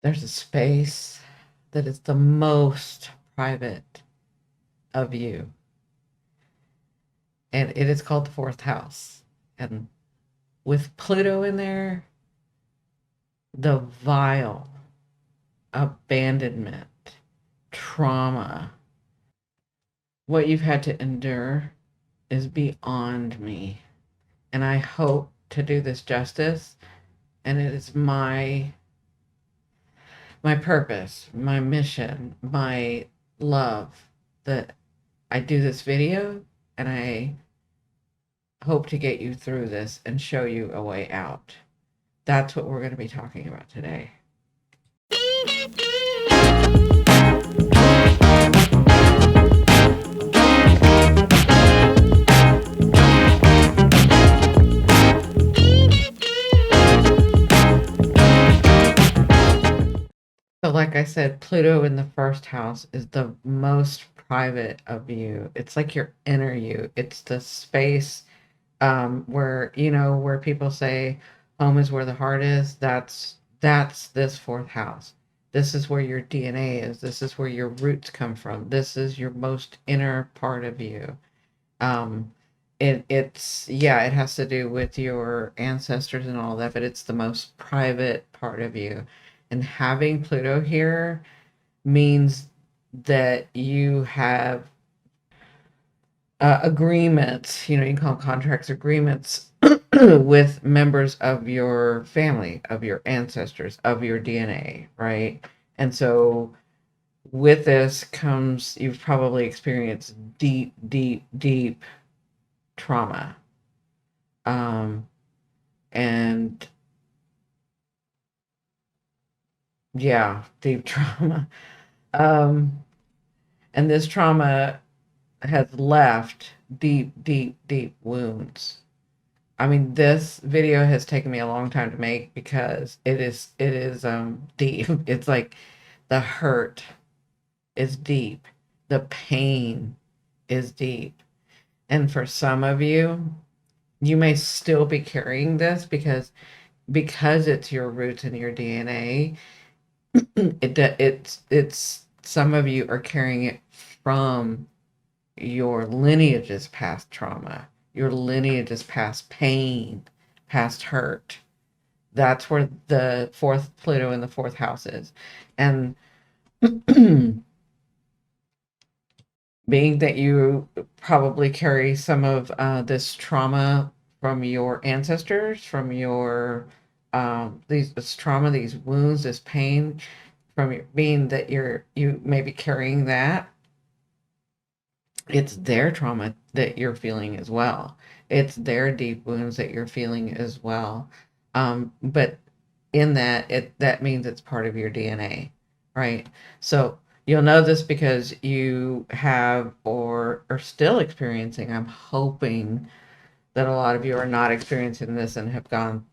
There's a space that is the most private of you, and it is called the fourth house. And with Pluto in there, the vile abandonment, trauma, what you've had to endure is beyond me. And I hope to do this justice. And it is my purpose, my mission, my love that I do this video, and I hope to get you through this and show you a way out. That's what we're going to be talking about today. So, like I said, Pluto in the first house is the most private of you. It's like your inner you. It's the space where where people say home is where the heart is. That's this fourth house. This is where your DNA is. This is where your roots come from. This is your most inner part of you. Um, it's yeah, it has to do with your ancestors and all that, but it's the most private part of you. And having Pluto here means that you have agreements, you can call them contracts, agreements with members of your family, of your ancestors, of your DNA, right? And so with this comes, you've probably experienced deep, deep, deep trauma. Um, and yeah, deep trauma. Um, and this trauma has left deep, deep, deep wounds. I mean, this video has taken me a long time to make because it is deep. It's like the hurt is deep. The pain is deep. And for some of you, you may still be carrying this because it's your roots and your DNA. It's some of you are carrying it from your lineage's past trauma, your lineage's past pain, past hurt. That's where the fourth Pluto in the fourth house is. And being that you probably carry some of this trauma from your ancestors, from your this trauma, these wounds, this pain, from being that you may be carrying that, it's their trauma that you're feeling as well. It's their deep wounds that you're feeling as well. But in that, that means it's part of your DNA, right? So you'll know this because you have or are still experiencing. I'm hoping that a lot of you are not experiencing this and have gone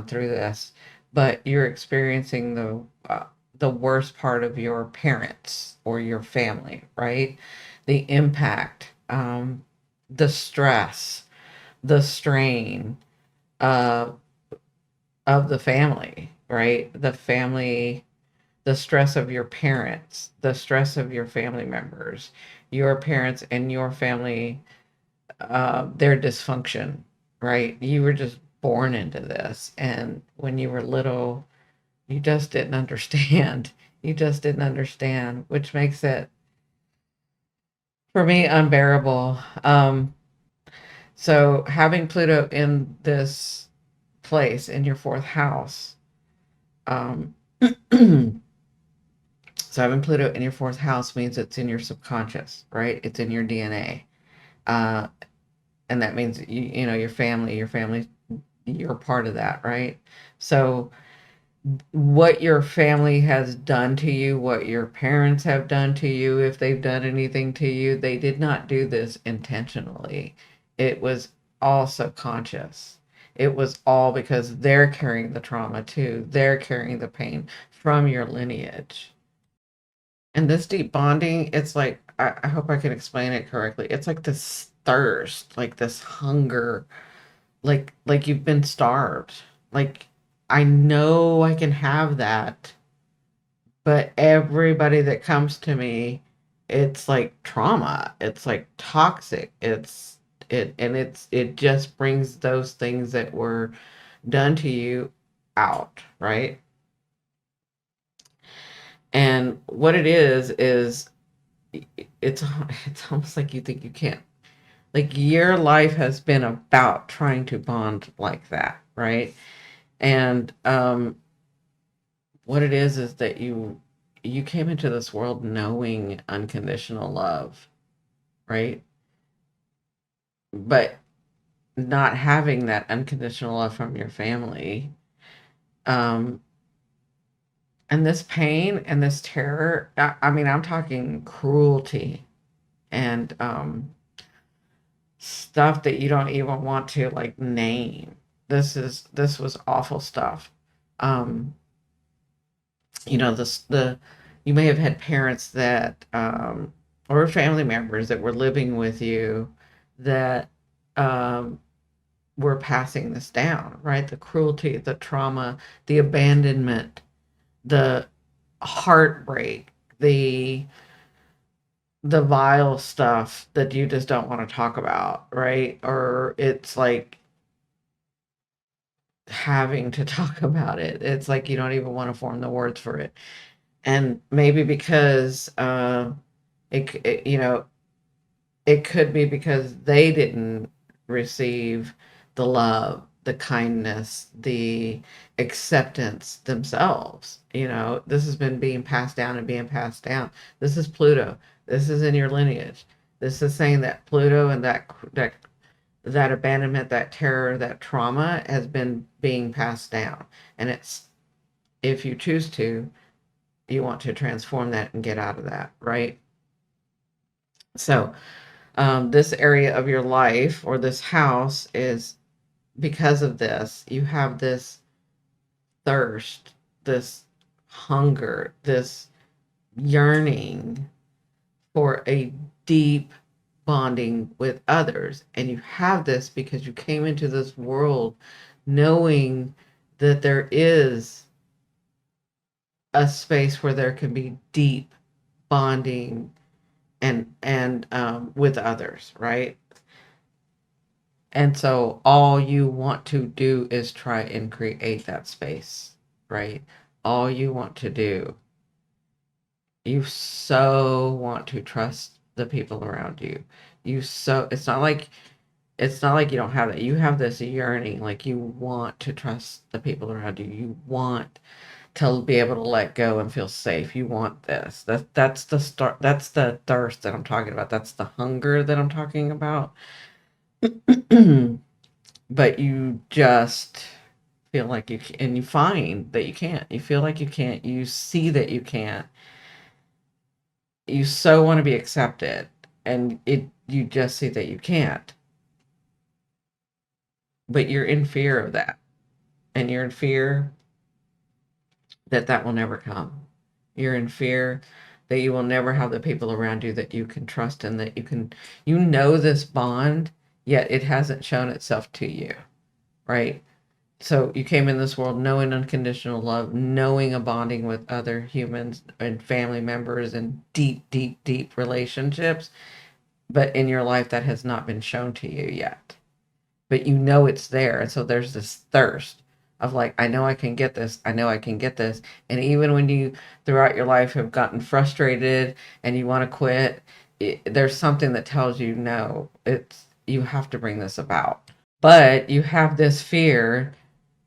through this, but you're experiencing the worst part of your parents or your family, right? The impact, the stress, the strain uh, of the family, right? The family, the stress of your parents, the stress of your family members, your parents and your family, their dysfunction, right? You were just born into this. And when you were little, you just didn't understand. You just didn't understand, which makes it, for me, unbearable. So having Pluto in this place in your fourth house, um, so having Pluto in your fourth house means it's in your subconscious, right? It's in your DNA. Uh, and that means your family, you're part of that, right? So what your family has done to you, what your parents have done to you, if they've done anything to you, they did not do this intentionally. It was all subconscious. It was all because they're carrying the trauma too. They're carrying the pain from your lineage. And this deep bonding, it's like, I hope I can explain it correctly. It's like this thirst, like this hunger, like you've been starved. Like I know I can have that But everybody that comes to me, it's like trauma. It's like toxic. It just brings those things that were done to you out, right? And what it is it's it's almost like you think you can't. Like your life has been about trying to bond like that, right? And what it is that you came into this world knowing unconditional love, right? But not having that unconditional love from your family, um, and this pain and this terror. I mean, I'm talking cruelty and stuff that you don't even want to like name. This was awful stuff. Um, the you may have had parents that or family members that were living with you that um, were passing this down, right? The cruelty, the trauma, the abandonment, the heartbreak, the vile stuff that you just don't want to talk about, right? Or it's like having to talk about it. It's like you don't even want to form the words for it. And maybe because you know, it could be because they didn't receive the love, the kindness, the acceptance themselves. You know, this has been being passed down and being passed down. This is Pluto. This is in your lineage. This is saying that Pluto and that abandonment, that terror, that trauma has been being passed down. And it's, if you choose to, you want to transform that and get out of that, right? So, this area of your life or this house is, because of this, you have this thirst, this hunger, this yearning for a deep bonding with others. And you have this because you came into this world knowing that there is a space where there can be deep bonding and with others, right? And so all you want to do is try and create that space, right? All you want to do. You so want to trust the people around you. It's not like you don't have that. You have this yearning, like you want to trust the people around you. You want to be able to let go and feel safe. You want this. That's the start. That's the thirst that I'm talking about. That's the hunger that I'm talking about. But you just feel like and you find that you can't. You feel like you can't. You see that you can't. You so want to be accepted, and you just see that you can't. But you're in fear of that, and you're in fear that that will never come. You're in fear that you will never have the people around you that you can trust and that you know this bond, yet it hasn't shown itself to you, right? So you came in this world knowing unconditional love, knowing a bonding with other humans and family members and deep, deep, deep relationships, but in your life that has not been shown to you yet. But you know it's there. And so there's this thirst of like, I know I can get this. I know I can get this. And even when you throughout your life have gotten frustrated and you want to quit, there's something that tells you no, it's you have to bring this about. But you have this fear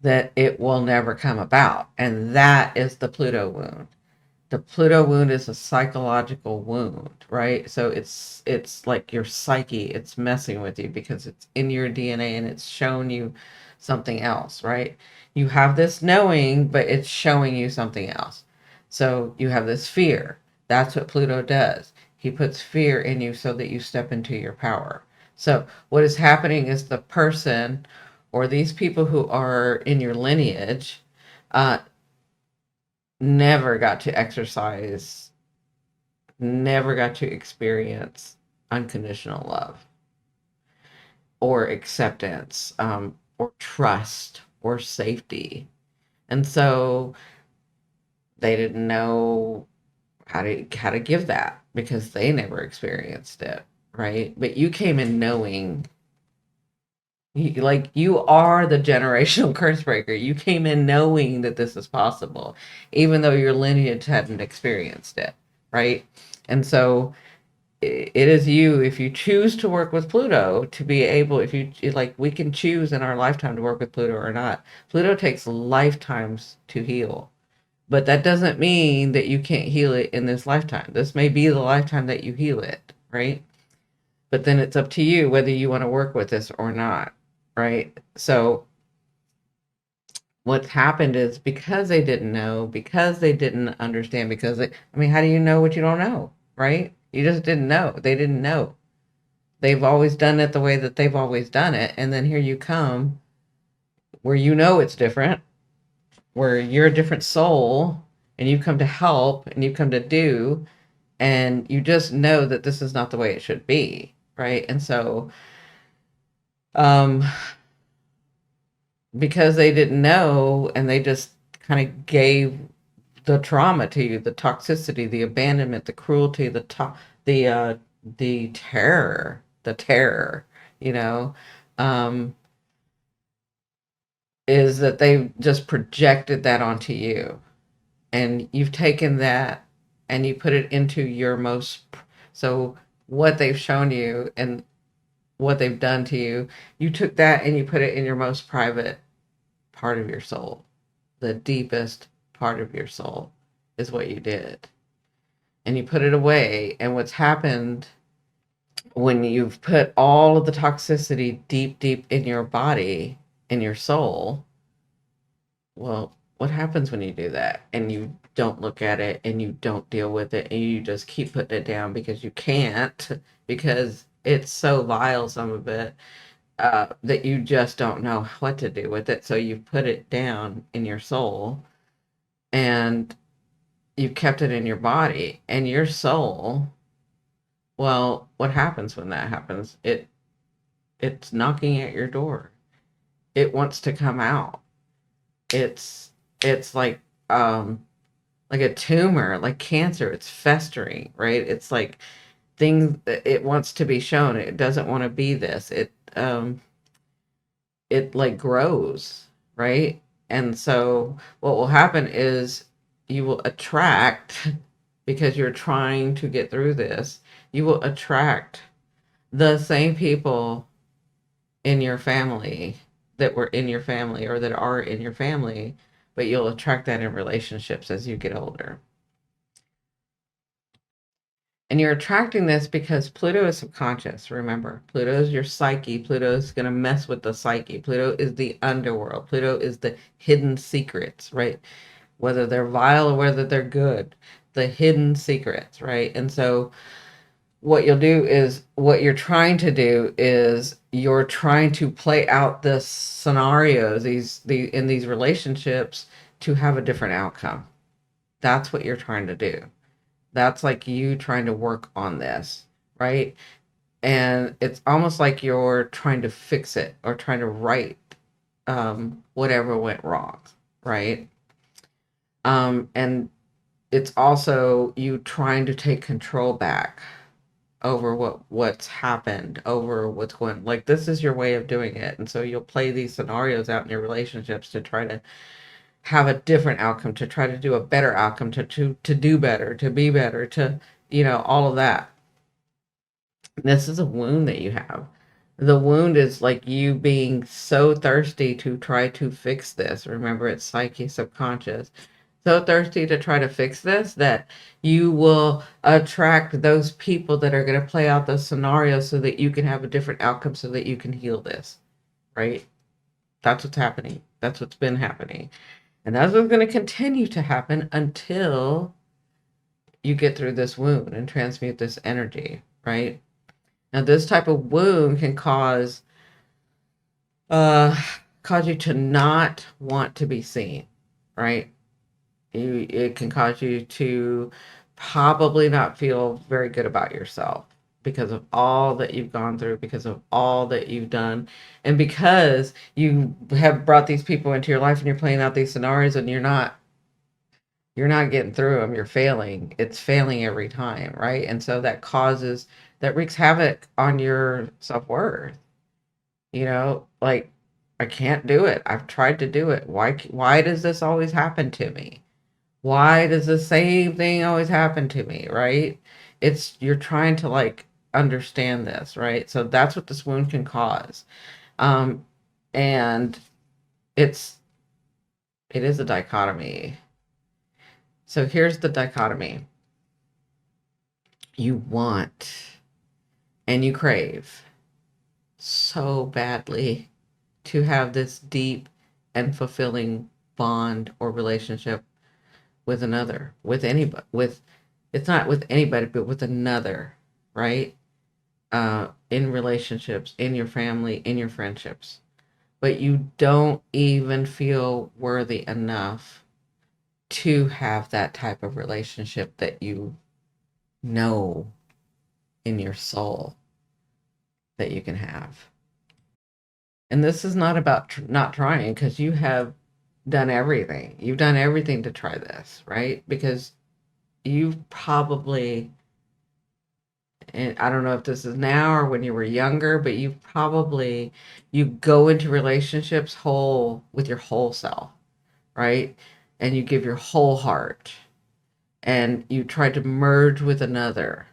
that it will never come about. And that is the Pluto wound. The Pluto wound is a psychological wound, right? So it's like your psyche, it's messing with you because it's in your DNA and it's shown you something else, right? You have this knowing, but it's showing you something else. So you have this fear. That's what Pluto does. He puts fear in you so that you step into your power. So what is happening is the person or these people who are in your lineage uh, never got to exercise, never got to experience unconditional love or acceptance, or trust or safety. And so They didn't know how to give that because they never experienced it, right? But you came in knowing, like, you are the generational curse breaker. You came in knowing that this is possible, even though your lineage hadn't experienced it, right? And so it is you, if you choose to work with Pluto, to be able, if you like, we can choose in our lifetime to work with Pluto or not. Pluto takes lifetimes to heal, but that doesn't mean that you can't heal it in this lifetime. This may be the lifetime that you heal it, right? But then it's up to you whether you want to work with this or not, right? So what's happened is, because they didn't know, because they didn't understand, because they, I mean, how do you know what you don't know, right? You just didn't know. They didn't know. They've always done it the way that they've always done it. And then here you come where you know it's different, where you're a different soul, and you come to help and you come to do, and you just know that this is not the way it should be, right? And so, um, because they didn't know and they just kind of gave the trauma to you, the toxicity, the abandonment, the cruelty, the the terror, you know, um, is that they just projected that onto you, and you've taken that and you put it into your most, so what they've shown you and what they've done to you, you took that and you put it in your most private part of your soul. The deepest part of your soul is what you did. And you put it away. And what's happened when you've put all of the toxicity deep, deep in your body, in your soul, well, what happens when you do that and you don't look at it and you don't deal with it and you just keep putting it down because you can't, because it's so vile, some of it, that you just don't know what to do with it. So you put it down in your soul and you've kept it in your body and your soul. Well, what happens when that happens? It's knocking at your door. It wants to come out. It's it's like a tumor, like cancer. It's festering, right? It's like things, it wants to be shown. It doesn't want to be this. It like grows, right? And so what will happen is you will attract, because you're trying to get through this, you will attract the same people in your family that were in your family or that are in your family, but you'll attract that in relationships as you get older. And you're attracting this because Pluto is subconscious. Remember, Pluto is your psyche. Pluto is going to mess with the psyche. Pluto is the underworld. Pluto is the hidden secrets, right? Whether they're vile or whether they're good, the hidden secrets, right? And so what you'll do is, what you're trying to do is, you're trying to play out the scenarios, in these relationships, to have a different outcome. That's what you're trying to do. That's like you trying to work on this, right? And it's almost like you're trying to fix it or trying to right, whatever went wrong, right? And it's also you trying to take control back over what's happened, over what's going, like, this is your way of doing it. And so you'll play these scenarios out in your relationships to try to have a different outcome, to try to do a better outcome, to do better, to be better, to, all of that. This is a wound that you have. The wound is like you being so thirsty to try to fix this. Remember, it's psyche, subconscious. So thirsty to try to fix this that you will attract those people that are going to play out those scenarios so that you can have a different outcome, so that you can heal this, right? That's what's happening. That's what's been happening. And that's what's going to continue to happen until you get through this wound and transmute this energy, right? Now, this type of wound can uh, cause you to not want to be seen, right? It can cause you to probably not feel very good about yourself because of all that you've gone through, because of all that you've done, and because you have brought these people into your life and you're playing out these scenarios and you're not You're not getting through them, you're failing. It's failing every time, right? And so that wreaks havoc on your self-worth. Like, I can't do it. I've tried to do it. Why does this always happen to me? Why does the same thing always happen to me, right? It's You're trying to like understand this, right? So that's what this wound can cause. Um and it's it is a dichotomy. So here's the dichotomy. You want and you crave so badly to have this deep and fulfilling bond or relationship with another, with anybody, with it's not with anybody, but with another, right? In relationships, in your family, in your friendships. But you don't even feel worthy enough to have that type of relationship that you know in your soul that you can have. And this is not about not trying, because you have done everything. You've done everything to try this, right? Because you've probably, and I don't know if this is now or when you were younger, but you go into relationships whole with your whole self, right? And you give your whole heart and you try to merge with another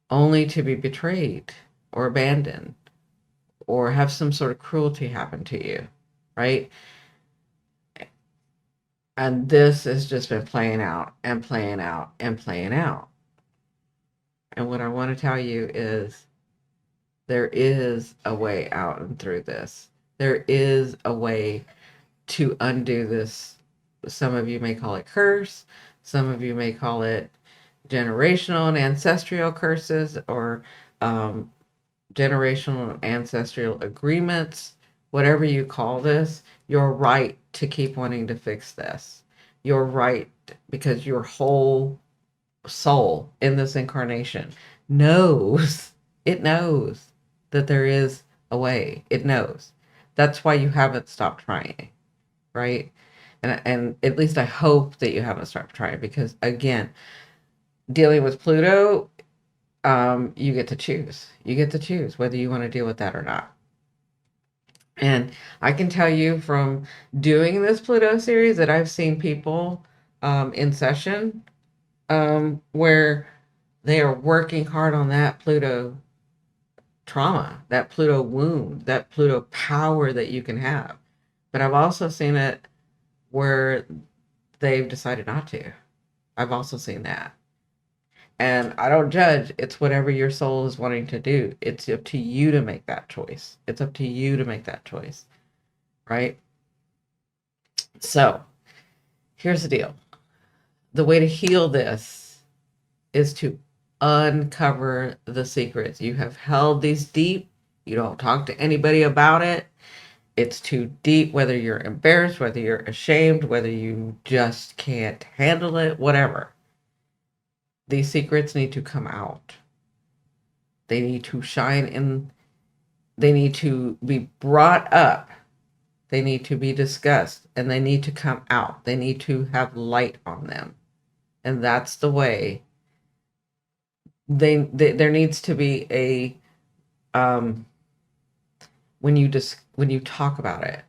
only to be betrayed or abandoned or have some sort of cruelty happen to you, right? And this has just been playing out and playing out and playing out. And what I want to tell you is there is a way out and through this. There is a way to undo this. Some of you may call it curse. Some of you may call it generational and ancestral curses, or um, generational and ancestral agreements. Whatever you call this, you're right to keep wanting to fix this. You're right, because your whole soul in this incarnation knows, it knows that there is a way. It knows. That's why you haven't stopped trying, right? And at least I hope that you haven't stopped trying, because again, dealing with Pluto, you get to choose. You get to choose whether you want to deal with that or not. And I can tell you from doing this Pluto series that I've seen people in session where they are working hard on that Pluto trauma, that Pluto wound, that Pluto power that you can have. But I've also seen it where they've decided not to. I've also seen that. And I don't judge. It's whatever your soul is wanting to do. It's up to you to make that choice. It's up to you to make that choice, right? So here's the deal. The way to heal this is to uncover the secrets. You have held these deep. You don't talk to anybody about it. It's too deep, whether you're embarrassed, whether you're ashamed, whether you just can't handle it, whatever. These secrets need to come out. They need to shine in, they need to be brought up, they need to be discussed, and they need to come out. They need to have light on them. And that's the way there needs to be a um when you talk about it,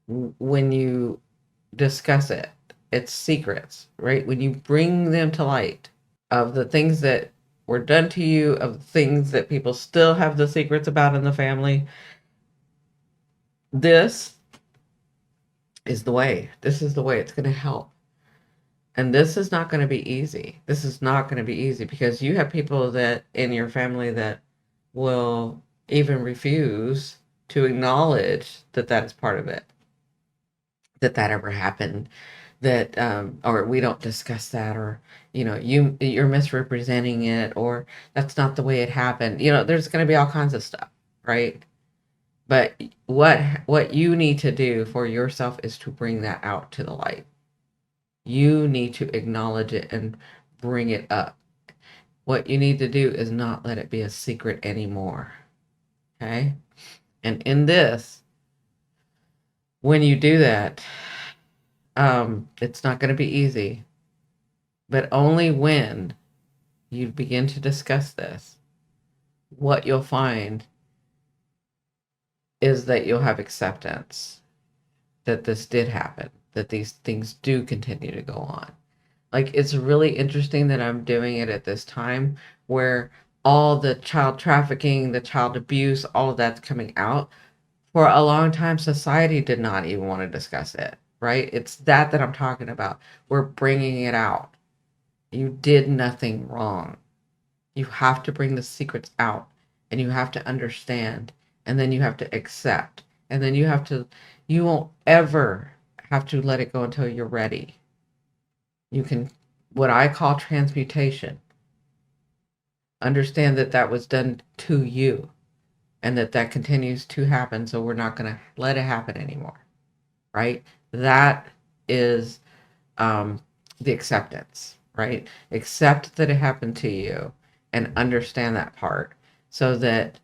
when you discuss it, it's secrets, right? When you bring them to light of the things that were done to you, of the things that people still have the secrets about in the family, this is the way. This is the way it's going to help. And this is not going to be easy. This is not going to be easy, because you have people that in your family that will even refuse to acknowledge that that is part of it, that that ever happened, that or we don't discuss that, or you're misrepresenting it, or that's not the way it happened. There's going to be all kinds of stuff, right? But what you need to do for yourself is to bring that out to the light. You need to acknowledge it and bring it up. What you need to do is not let it be a secret anymore. Okay? And in this, when you do that, It's not going to be easy, but only when you begin to discuss this, what you'll find is that you'll have acceptance that this did happen, that these things do continue to go on. Like, it's really interesting that I'm doing it at this time where all the child trafficking, the child abuse, all of that's coming out. For a long time, society did not even want to discuss it, right? It's that I'm talking about. We're bringing it out. You did nothing wrong. You have to bring the secrets out, and you have to understand, and then you have to accept, and then you won't ever have to let it go until you're ready. You can, what I call transmutation, understand that that was done to you and that continues to happen. So we're not going to let it happen anymore, right? That is the acceptance, right? Accept that it happened to you and understand that part so that,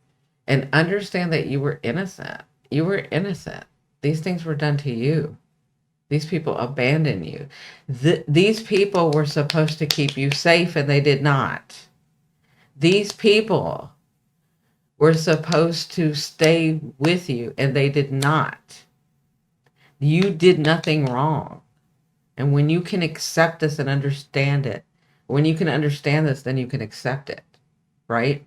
and understand that you were innocent. You were innocent. These things were done to you. These people abandoned you. These people were supposed to keep you safe and they did not. These people were supposed to stay with you and they did not. You did nothing wrong. And when you can accept this and understand it, when you can understand this, then you can accept it, right?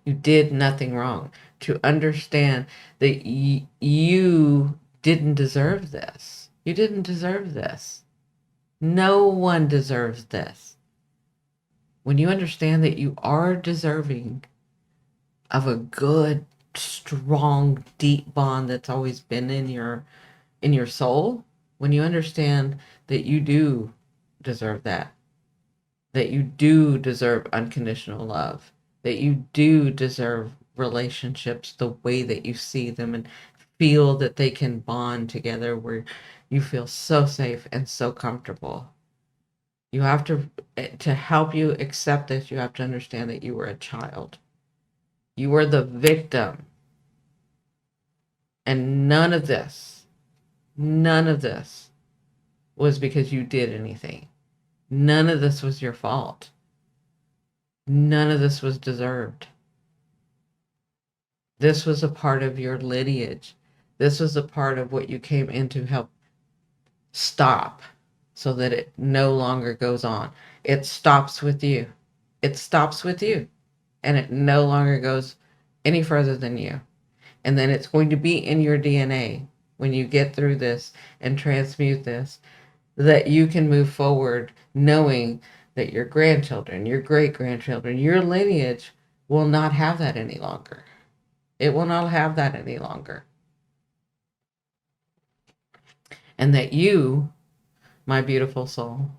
You did nothing wrong. To understand that you didn't deserve this. You didn't deserve this. No one deserves this. When you understand that you are deserving of a good, strong, deep bond that's always been in your soul, when you understand that you do deserve that you do deserve unconditional love, that you do deserve relationships the way that you see them and feel that they can bond together where you feel so safe and so comfortable. You have to help you accept this, you have to understand that you were a child. You were the victim. And none of this was because you did anything. None of this was your fault. None of this was deserved. This was a part of your lineage. This was a part of what you came in to help stop so that it no longer goes on. It stops with you. It stops with you. And it no longer goes any further than you. And then it's going to be in your DNA when you get through this and transmute this, that you can move forward knowing that your grandchildren, your great grandchildren, your lineage will not have that any longer. It will not have that any longer. And that you, my beautiful soul,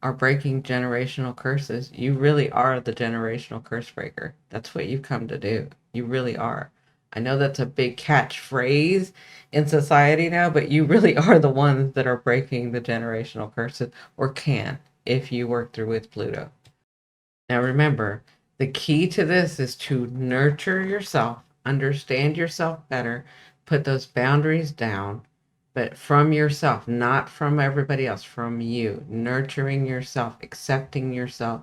are breaking generational curses. You really are the generational curse breaker. That's what you've come to do. You really are. I know that's a big catchphrase in society now, but you really are the ones that are breaking the generational curses, or can, if you work through with Pluto. Now remember, the key to this is to nurture yourself, understand yourself better, put those boundaries down, but from yourself, not from everybody else, from you. Nurturing yourself, accepting yourself,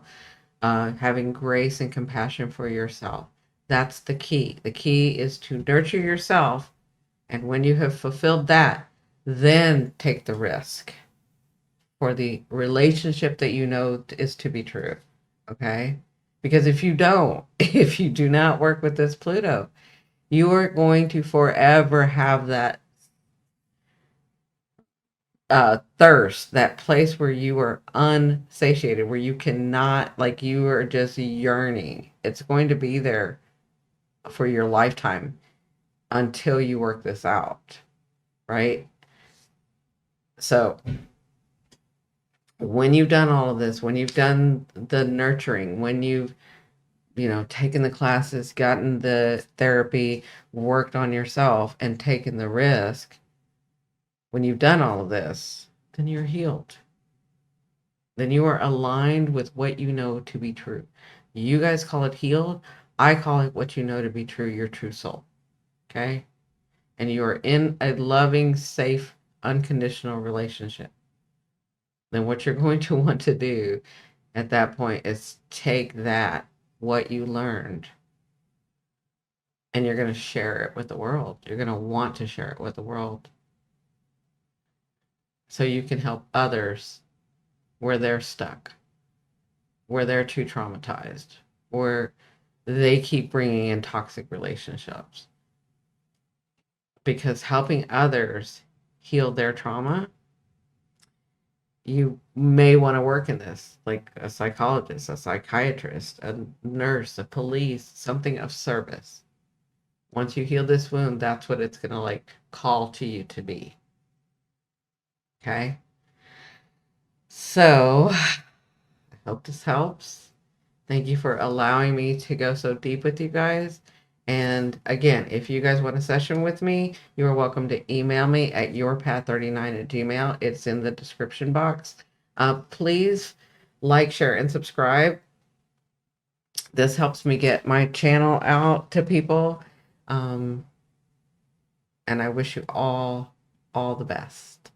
having grace and compassion for yourself. That's the key. The key is to nurture yourself, and when you have fulfilled that, then take the risk for the relationship that you know is to be true. Okay? Because if you don't, if you do not work with this Pluto, you are going to forever have that thirst, that place where you are unsatiated, where you cannot, like, you are just yearning. It's going to be there for your lifetime until you work this out, right? So when you've done all of this, when you've done the nurturing, when you've taken the classes, gotten the therapy, worked on yourself, and taken the risk, when you've done all of this, then you're healed. Then you are aligned with what you know to be true. You guys call it healed. I call it what you know to be true, your true soul. Okay? And you are in a loving, safe unconditional relationship, then what you're going to want to do at that point is take that, what you learned, and you're going to share it with the world. You're going to want to share it with the world so you can help others where they're stuck, where they're too traumatized, where they keep bringing in toxic relationships. Because helping others heal their trauma, you may want to work in this, like a psychologist, a psychiatrist, a nurse, a police, something of service. Once you heal this wound, that's what it's going to like call to you to be. Okay? So, I hope this helps. Thank you for allowing me to go so deep with you guys. And again, if you guys want a session with me, you are welcome to email me at yourpath39@gmail. It's in the description box. Please like, share, and subscribe. This helps me get my channel out to people. And I wish you all the best.